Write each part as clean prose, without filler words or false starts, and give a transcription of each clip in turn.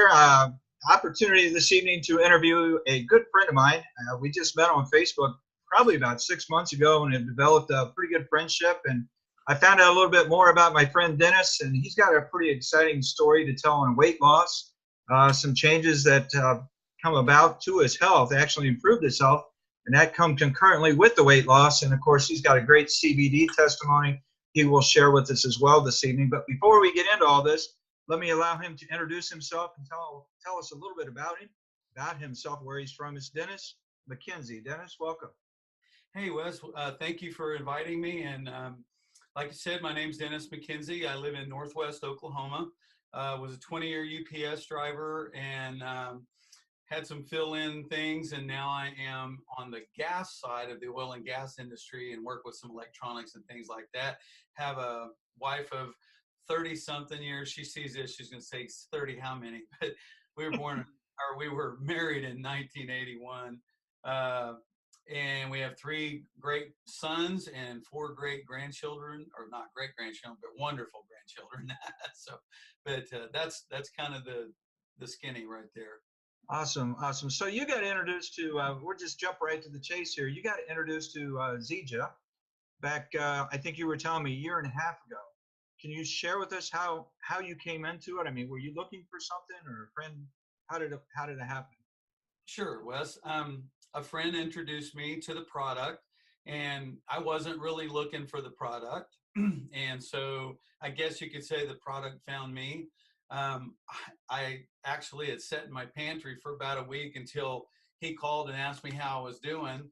here. Opportunity this evening to interview a good friend of mine. We just met on Facebook probably about 6 months ago and have developed a pretty good friendship. And I found out a little bit more about my friend Dennis, and he's got a pretty exciting story to tell on weight loss, some changes that come about to his health, actually improved his health, and that come concurrently with the weight loss. And of course, he's got a great CBD testimony he will share with us as well this evening. But before we get into all this, let me allow him to introduce himself and tell us a little bit about him, about himself, where he's from. It's Dennis McKenzie. Dennis, welcome. Hey, Wes. Thank you for inviting me. And like I said, my name's Dennis McKenzie. I live in Northwest Oklahoma. Was a 20-year UPS driver and had some fill-in things. And now I am on the gas side of the oil and gas industry and work with some electronics and things like that. Have a wife of 30-something years. She sees this, she's going to say 30 how many? But we were married in 1981. And we have 3 great sons and 4 great grandchildren, or not great grandchildren, but wonderful grandchildren. That's kind of the skinny right there. Awesome. So you got introduced to, we'll just jump right to the chase here. You got introduced to Zija back, I think you were telling me a year and a half ago. Can you share with us how you came into it? I mean, were you looking for something, or a friend? How did it happen? Sure, Wes. A friend introduced me to the product, and I wasn't really looking for the product. And so I guess you could say the product found me. I actually had sat in my pantry for about a week until he called and asked me how I was doing.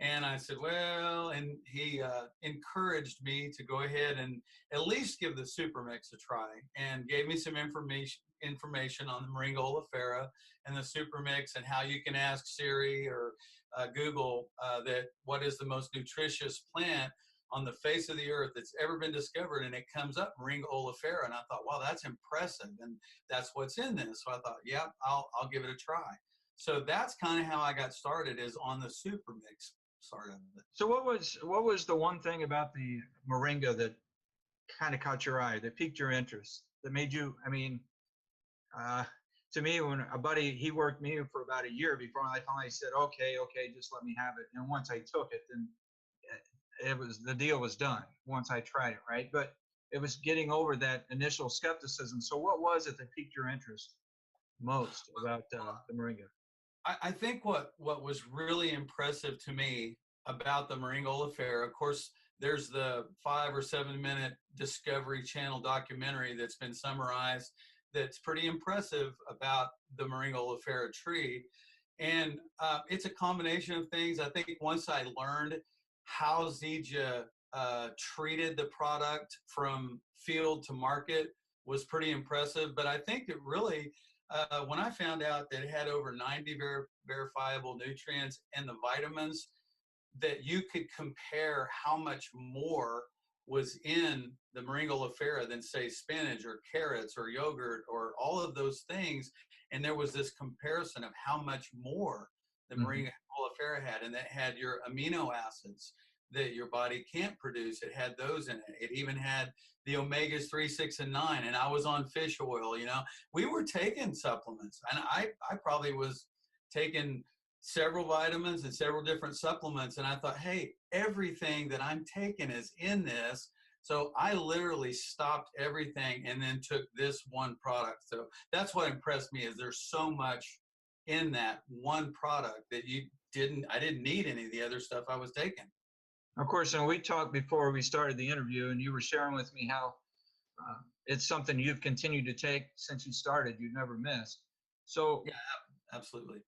And I said, well, and he encouraged me to go ahead and at least give the super mix a try, and gave me some information on the Moringa oleifera and the super mix, and how you can ask Siri or Google that what is the most nutritious plant on the face of the earth that's ever been discovered, and it comes up Moringa oleifera. And I thought, wow, that's impressive, and that's what's in this. So I thought, yeah, I'll give it a try. So that's kind of how I got started, is on the super mix. So what was the one thing about the Moringa that kind of caught your eye, that piqued your interest, that made you, I mean, to me, when a buddy, he worked me for about a year before I finally said, okay, just let me have it. And once I took it, then the deal was done once I tried it, right? But it was getting over that initial skepticism. So what was it that piqued your interest most about the Moringa? I think what was really impressive to me about the Moringa oleifera, of course, there's the 5 or 7 minute Discovery Channel documentary that's been summarized that's pretty impressive about the Moringa oleifera tree. And it's a combination of things. I think once I learned how Zija treated the product from field to market was pretty impressive. But I think it really, when I found out that it had over 90 verifiable nutrients and the vitamins, that you could compare how much more was in the Moringa oleifera than, say, spinach or carrots or yogurt or all of those things. And there was this comparison of how much more the Moringa oleifera had, and that had your amino acids that your body can't produce. It had those in it. It even had the omegas 3, 6, and 9. And I was on fish oil. We were taking supplements, and I probably was taking several vitamins and several different supplements. And I thought, hey, everything that I'm taking is in this. So I literally stopped everything and then took this one product. So that's what impressed me, is there's so much in that one product that I didn't need any of the other stuff I was taking. Of course, and we talked before we started the interview, and you were sharing with me how it's something you've continued to take since you started. You've never missed. So yeah, absolutely.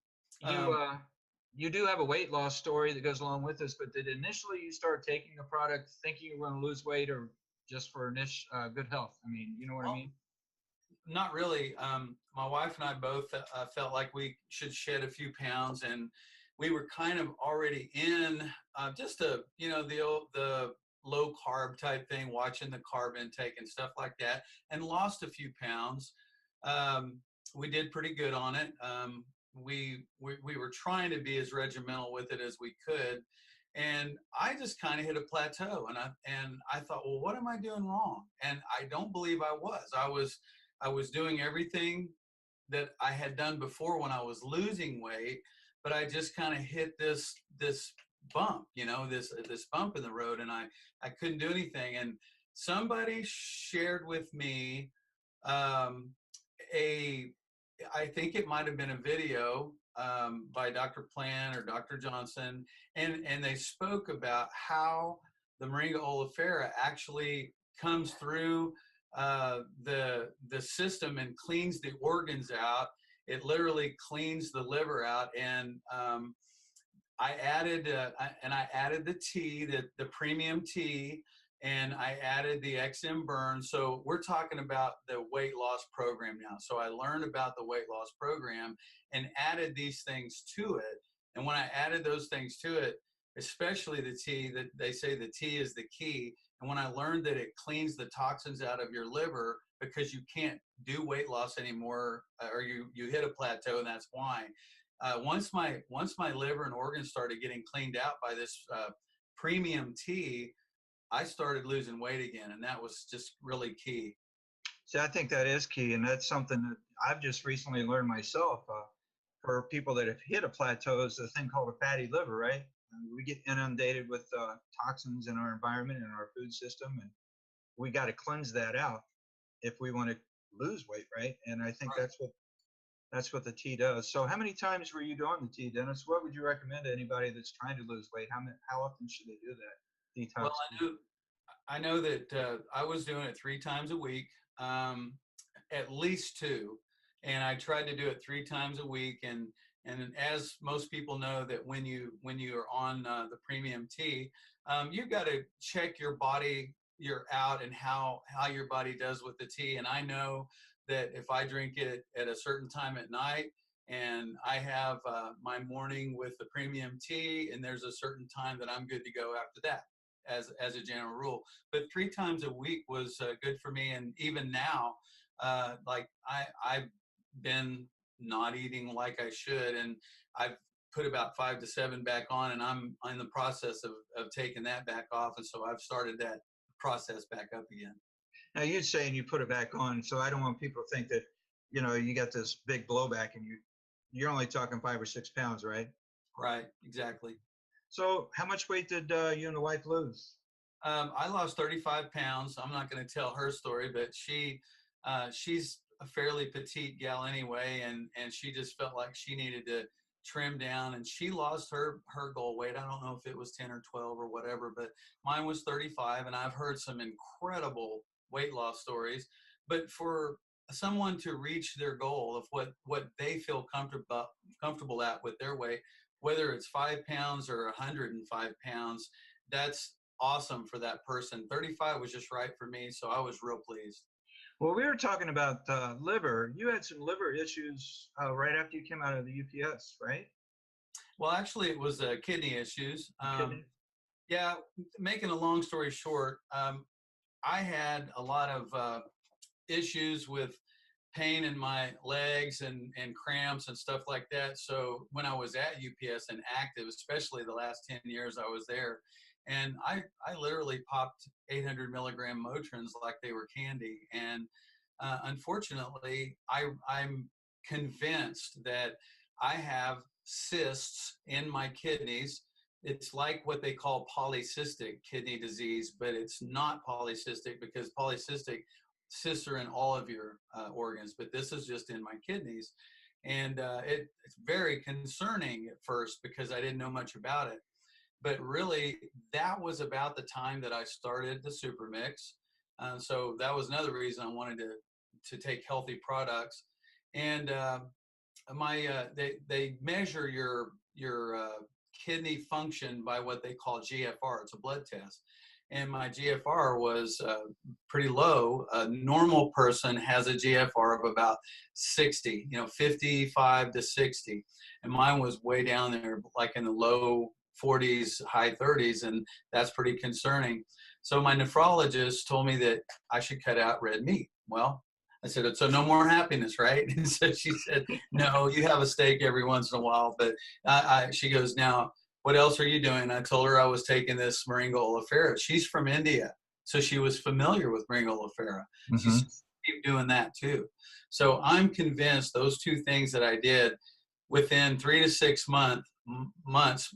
You do have a weight loss story that goes along with this, but did initially you start taking the product thinking you were going to lose weight, or just for good health? I mean, you know what I mean? Not really. My wife and I both felt like we should shed a few pounds, and we were kind of already in just the low carb type thing, watching the carb intake and stuff like that, and lost a few pounds. We did pretty good on it. We were trying to be as regimental with it as we could, and I just kind of hit a plateau, and I thought, well, what am I doing wrong? And I don't believe I was. I was doing everything that I had done before when I was losing weight, but I just kind of hit this bump, you know, this bump in the road, and I couldn't do anything. And somebody shared with me a I think it might have been a video by Dr. Plan or Dr. Johnson, and they spoke about how the Moringa oleifera actually comes through the system and cleans the organs out. It literally cleans the liver out, and I added the tea, the premium tea, and I added the XM burn. So we're talking about the weight loss program now. So I learned about the weight loss program and added these things to it. And when I added those things to it, especially the tea, that they say the tea is the key. And when I learned that it cleans the toxins out of your liver because you can't do weight loss anymore, or you hit a plateau, and that's why. Once my liver and organs started getting cleaned out by this premium tea, I started losing weight again, and that was just really key. See, I think that is key, and that's something that I've just recently learned myself. For people that have hit a plateau, is a thing called a fatty liver, right? And we get inundated with toxins in our environment and our food system, and we got to cleanse that out if we want to lose weight, right? And I think Right. that's what the tea does. So, how many times were you doing the tea, Dennis? What would you recommend to anybody that's trying to lose weight? How often should they do that detox? Well, I know that I was doing it 3 times a week, at least 2, and I tried to do it 3 times a week. And as most people know, that when you are on the premium tea, you've got to check your body, out, and how your body does with the tea. And I know that if I drink it at a certain time at night, and I have my morning with the premium tea, and there's a certain time that I'm good to go after that, as a general rule. But 3 times a week was good for me. And even now, like I've been not eating like I should, and I've put about 5 to 7 back on, and I'm in the process of taking that back off. And so I've started that process back up again. Now you're saying you put it back on, so I don't want people to think that you got this big blowback and you're only talking 5 or 6 pounds, right? Right, exactly. So how much weight did you and the wife lose? I lost 35 pounds. I'm not going to tell her story, but she's a fairly petite gal anyway, and she just felt like she needed to trim down, and she lost her goal weight. I don't know if it was 10 or 12 or whatever, but mine was 35, and I've heard some incredible weight loss stories. But for someone to reach their goal of what they feel comfortable at with their weight, whether it's 5 pounds or 105 pounds, that's awesome for that person. 35 was just right for me, so I was real pleased. Well, we were talking about liver. You had some liver issues right after you came out of the UPS, right? Well, actually, it was kidney issues. Kidney. Yeah, making a long story short, I had a lot of issues with pain in my legs and cramps and stuff like that. So when I was at UPS and active, especially the last 10 years I was there, and I literally popped 800 milligram Motrins like they were candy. And unfortunately, I'm convinced that I have cysts in my kidneys. It's like what they call polycystic kidney disease, but it's not polycystic, because polycystic cysts are in all of your organs, but this is just in my kidneys. And it's very concerning at first because I didn't know much about it. But really, that was about the time that I started the Super Mix. So that was another reason I wanted to take healthy products. And they measure your kidney function by what they call GFR. It's a blood test. And my GFR was pretty low. A normal person has a GFR of about 60, 55 to 60. And mine was way down there, like in the low 40s, high 30s, and that's pretty concerning. So my nephrologist told me that I should cut out red meat. Well, I said, so no more happiness, right? And so she said, no, you have a steak every once in a while. But she goes, now, what else are you doing? I told her I was taking this Moringa oleifera. She's from India, so she was familiar with Moringa oleifera. Mm-hmm. She said, keep doing that too. So I'm convinced those two things that I did within 3 to 6 months,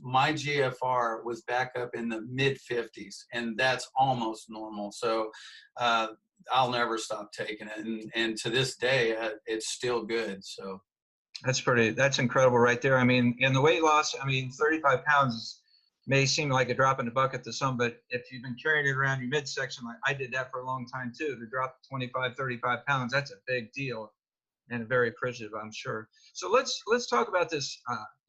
my GFR was back up in the mid 50s, and that's almost normal. So I'll never stop taking it. And to this day, it's still good. So. That's incredible right there. I mean, in the weight loss, I mean, 35 pounds may seem like a drop in the bucket to some, but if you've been carrying it around your midsection, like I did that for a long time too, to drop 25, 35 pounds, that's a big deal and very appreciative, I'm sure. So let's talk about this.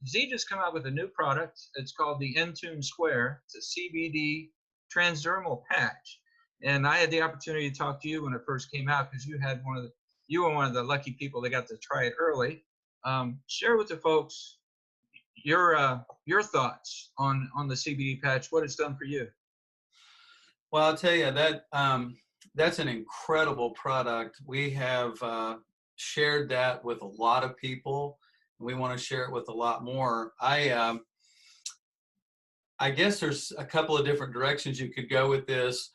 Z just come out with a new product. It's called the Intune Square. It's a CBD transdermal patch. And I had the opportunity to talk to you when it first came out because you were one of the lucky people that got to try it early. Share with the folks your thoughts on the CBD patch, what it's done for you. Well, I'll tell you that that's an incredible product. We have shared that with a lot of people. We want to share it with a lot more. I guess there's a couple of different directions you could go with this.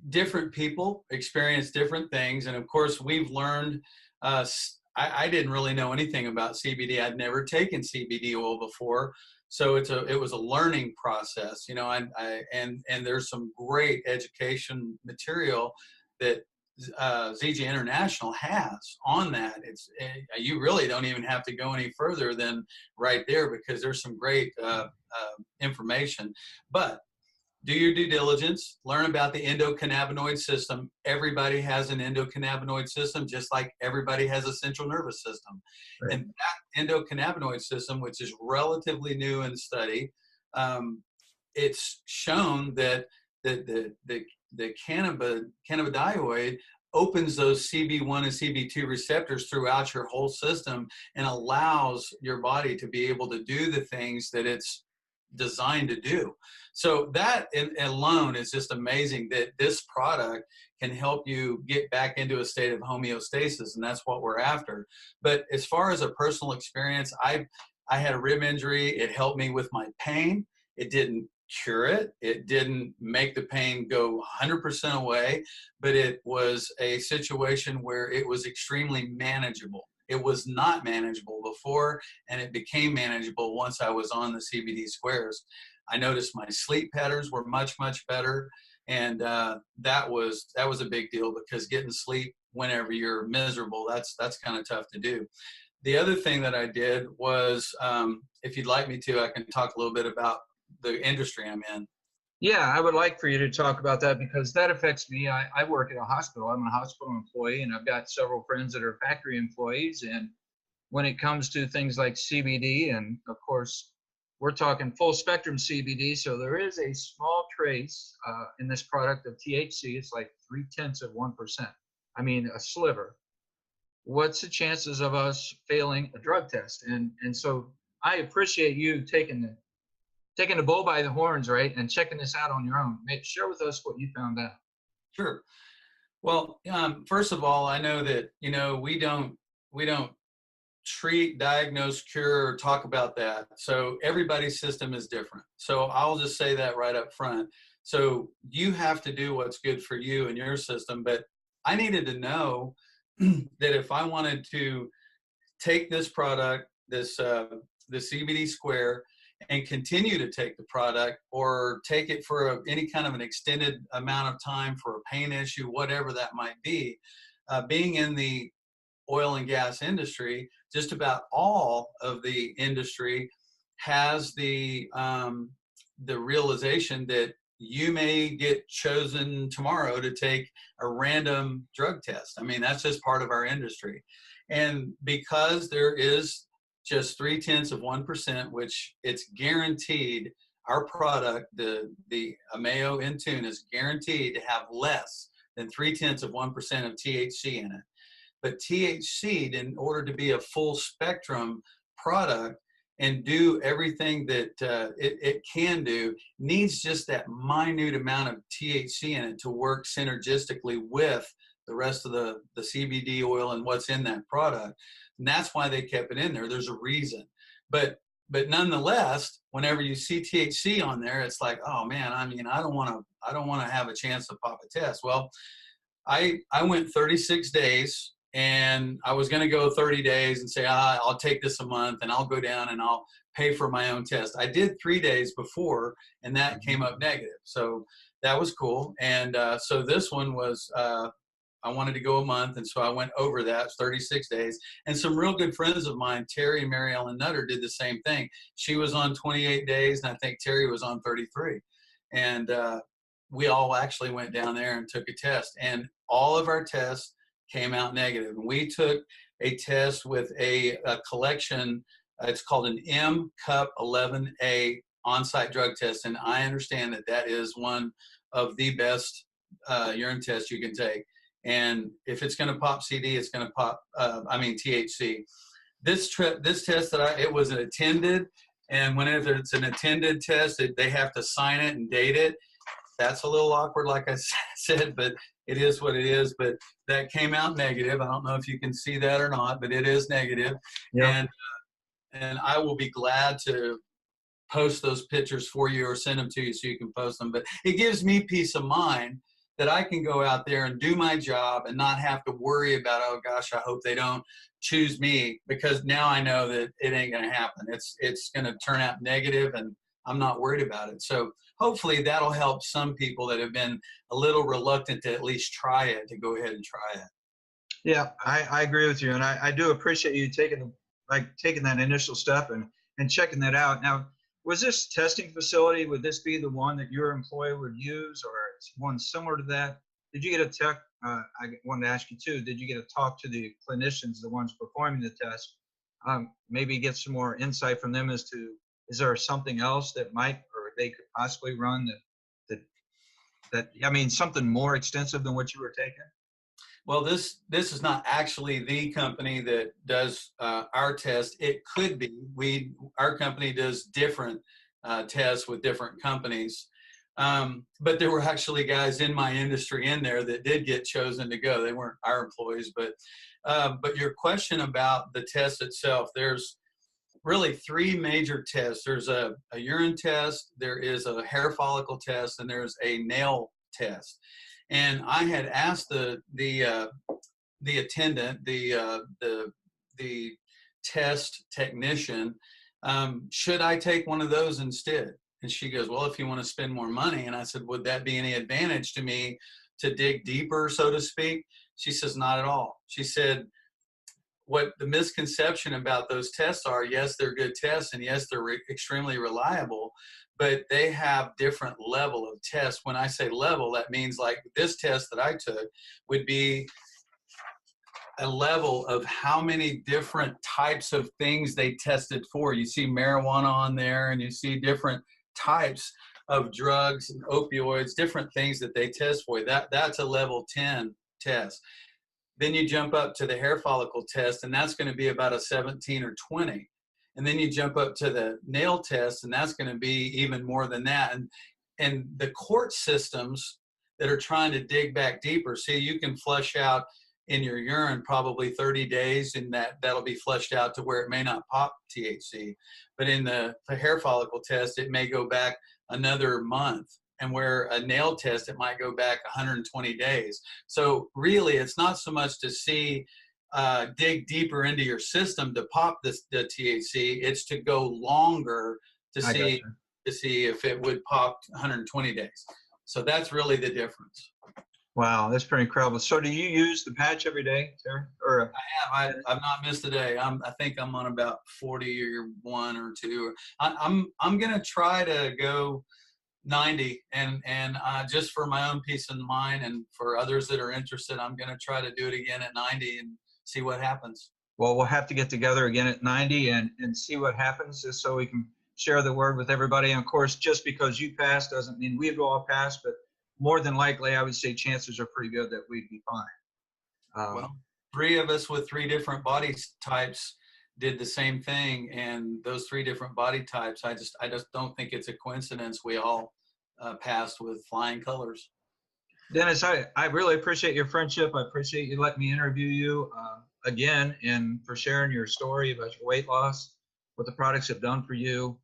Different people experience different things, and of course, we've learned. I didn't really know anything about CBD. I'd never taken CBD oil before, so it was a learning process, you know. And there's some great education material that ZJ International has on that. You really don't even have to go any further than right there because there's some great information. But do your due diligence, learn about the endocannabinoid system. Everybody has an endocannabinoid system, just like everybody has a central nervous system. Right. And that endocannabinoid system, which is relatively new in study, it's shown that the cannabidioid opens those CB1 and CB2 receptors throughout your whole system and allows your body to be able to do the things that it's designed to do. So that alone is just amazing that this product can help you get back into a state of homeostasis, and that's what we're after. But as far as a personal experience, I had a rib injury. It helped me with my pain. It didn't cure it. It didn't make the pain go 100% away, but it was a situation where it was extremely manageable. It was not manageable before, and it became manageable once I was on the CBD squares. I noticed my sleep patterns were much, much better, and that was a big deal because getting sleep whenever you're miserable, that's kind of tough to do. The other thing that I did was, if you'd like me to, I can talk a little bit about the industry I'm in. Yeah, I would like for you to talk about that because that affects me. I work at a hospital. I'm a hospital employee, and I've got several friends that are factory employees. And when it comes to things like CBD, and of course, we're talking full spectrum CBD, so there is a small trace in this product of THC. It's like 0.3%. I mean, a sliver. What's the chances of us failing a drug test? And so I appreciate you taking the bull by the horns, right, and checking this out on your own. Share with us what you found out. Sure. Well, first of all, I know that, you know, we don't treat, diagnose, cure, or talk about that. So everybody's system is different. So I'll just say that right up front. So you have to do what's good for you and your system. But I needed to know that if I wanted to take this product, the CBD Square, and continue to take the product or take it for any kind of an extended amount of time for a pain issue, whatever that might be, being in the oil and gas industry, just about all of the industry has the realization that you may get chosen tomorrow to take a random drug test. I mean, that's just part of our industry. And because there is just 0.3%, which it's guaranteed, our product, the Ameo Intune, is guaranteed to have less than 0.3% of THC in it. But THC, in order to be a full spectrum product and do everything that it can do, needs just that minute amount of THC in it to work synergistically with the rest of the CBD oil and what's in that product. And that's why they kept it in there. There's a reason. But nonetheless, whenever you see THC on there, it's like, oh man, I mean, I don't want to have a chance to pop a test. Well, I went 36 days, and I was going to go 30 days and say, I'll take this a month and I'll go down and I'll pay for my own test. I did 3 days before, and that came up negative. So that was cool. And so this one was, I wanted to go a month, and so I went over that 36 days. And some real good friends of mine, Terry and Mary Ellen Nutter, did the same thing. She was on 28 days, and I think Terry was on 33. And we all actually went down there and took a test, and all of our tests came out negative. And we took a test with a collection. It's called an M-Cup11A on-site drug test, and I understand that that is one of the best urine tests you can take. And if it's going to pop CD, it's going to pop, THC. This test that it was an attended, and whenever it's an attended test, they have to sign it and date it. That's a little awkward, like I said, but it is what it is. But that came out negative. I don't know if you can see that or not, but it is negative. Yep. And I will be glad to post those pictures for you or send them to you so you can post them. But it gives me peace of mind that I can go out there and do my job and not have to worry about, oh gosh, I hope they don't choose me, because now I know that it ain't going to happen. It's going to turn out negative, and I'm not worried about it. So hopefully that'll help some people that have been a little reluctant to at least try it, to go ahead and try it. Yeah, I agree with you. And I do appreciate you taking that initial step and checking that out. Now, was this testing facility, would this be the one that your employee would use, or one similar to that? Did you get a tech? I wanted to ask you too, did you get to talk to the clinicians, the ones performing the test, maybe get some more insight from them as to, is there something else that might, or they could possibly run something more extensive than what you were taking? Well, this is not actually the company that does our test. It could be. Our company does different tests with different companies. But there were actually guys in my industry in there that did get chosen to go. They weren't our employees. But your question about the test itself, there's really 3 major tests. There's a urine test, there is a hair follicle test, and there's a nail test. And I had asked the attendant, the test technician, should I take one of those instead? And she goes, well, if you want to spend more money. And I said, would that be any advantage to me to dig deeper, so to speak? She says, not at all. She said, what the misconception about those tests are, yes, they're good tests, and yes, they're extremely reliable, but they have different level of tests. When I say level, that means like this test that I took would be a level of how many different types of things they tested for. You see marijuana on there, and you see different types of drugs and opioids, different things that they test for. That's a level 10 test. Then you jump up to the hair follicle test, and that's going to be about a 17 or 20. And then you jump up to the nail test, and that's going to be even more than that. And the court systems that are trying to dig back deeper, see, you can flush out in your urine probably 30 days, and that'll be flushed out to where it may not pop THC. But in the hair follicle test, it may go back another month. And where a nail test, it might go back 120 days. So really, it's not so much to see, dig deeper into your system to pop the THC. It's to go longer to see if it would pop 120 days. So that's really the difference. Wow, that's pretty incredible. So do you use the patch every day, Terry? Or I have. I've not missed a day. I think I'm on about 41 or 2. I'm going to try to go 90, and just for my own peace of mind and for others that are interested, I'm going to try to do it again at 90 and see what happens. Well, we'll have to get together again at 90 and see what happens, just so we can share the word with everybody. And of course, just because you passed doesn't mean we've all passed, but more than likely, I would say chances are pretty good that we'd be fine. Well, 3 of us with 3 different body types did the same thing, and those 3 different body types, I just don't think it's a coincidence we all passed with flying colors. Dennis, I really appreciate your friendship. I appreciate you letting me interview you again, and for sharing your story about your weight loss, what the products have done for you.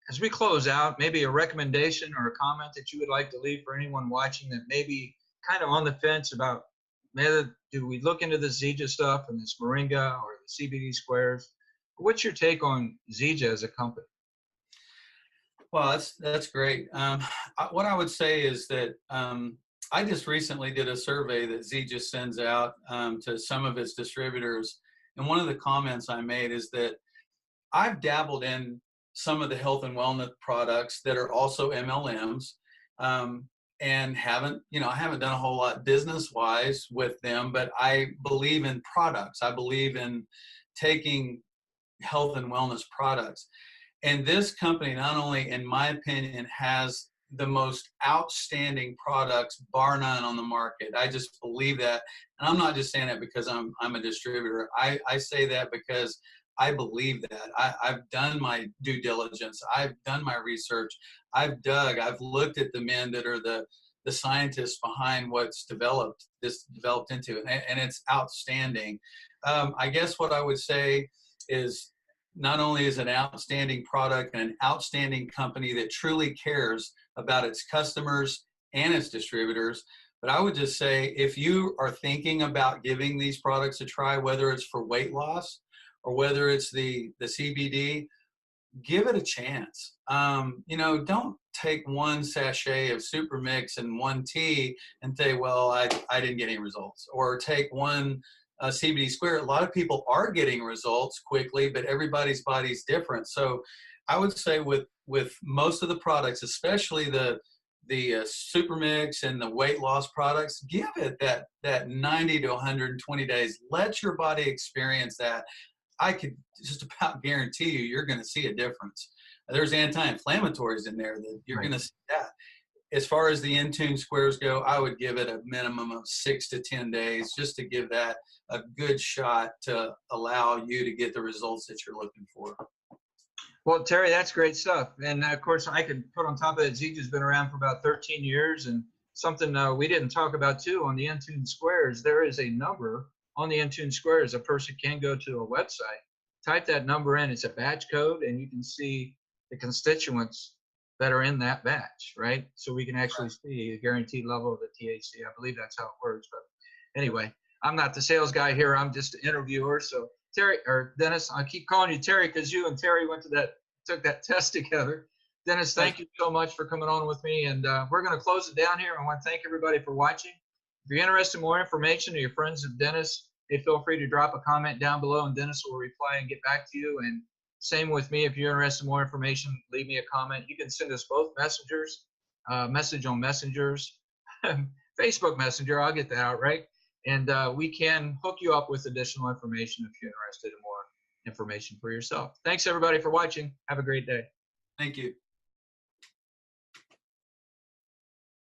As we close out, maybe a recommendation or a comment that you would like to leave for anyone watching that maybe kind of on the fence about whether do we look into the Zija stuff and this Moringa or the CBD squares. What's your take on Zija as a company? Well, that's great. What I would say is that I just recently did a survey that Z just sends out to some of its distributors, and one of the comments I made is that I've dabbled in some of the health and wellness products that are also MLMs, and I haven't done a whole lot business-wise with them, but I believe in products. I believe in taking health and wellness products. And this company, not only, in my opinion, has the most outstanding products, bar none, on the market. I just believe that. And I'm not just saying that because I'm a distributor. I say that because I believe that. I've done my due diligence. I've done my research. I've looked at the men that are the scientists behind what's developed into, and it's outstanding. I guess what I would say is, not only is it an outstanding product and an outstanding company that truly cares about its customers and its distributors, but I would just say, if you are thinking about giving these products a try, whether it's for weight loss or whether it's the CBD, give it a chance. Don't take one sachet of Super Mix and one tea and say, well, I didn't get any results. Or take one CBD square. A lot of people are getting results quickly, but everybody's body's different. So I would say with most of the products, especially the Super Mix and the weight loss products, give it that 90 to 120 days. Let your body experience that. I could just about guarantee you're going to see a difference. There's anti-inflammatories in there that you're going to see that. As far as the Intune squares go, I would give it a minimum of 6 to 10 days just to give that a good shot to allow you to get the results that you're looking for. Well, Terry, that's great stuff. And of course, I could put on top of that, Zija's been around for about 13 years. And something we didn't talk about too, on the Intune squares, there is a number on the Intune squares. A person can go to a website, type that number in, it's a batch code, and you can see the constituents that are in that batch, right? So we can actually see a guaranteed level of the THC. I believe that's how it works. But anyway, I'm not the sales guy here. I'm just an interviewer. So Terry, or Dennis, I keep calling you Terry because you and Terry took that test together. Dennis, thank you so much for coming on with me. And we're going to close it down here. I want to thank everybody for watching. If you're interested in more information, or your friends of Dennis, feel free to drop a comment down below and Dennis will reply and get back to you. And same with me. If you're interested in more information, leave me a comment. You can send us both messengers, message on messengers, Facebook Messenger. I'll get that out, right? And we can hook you up with additional information if you're interested in more information for yourself. Thanks, everybody, for watching. Have a great day. Thank you.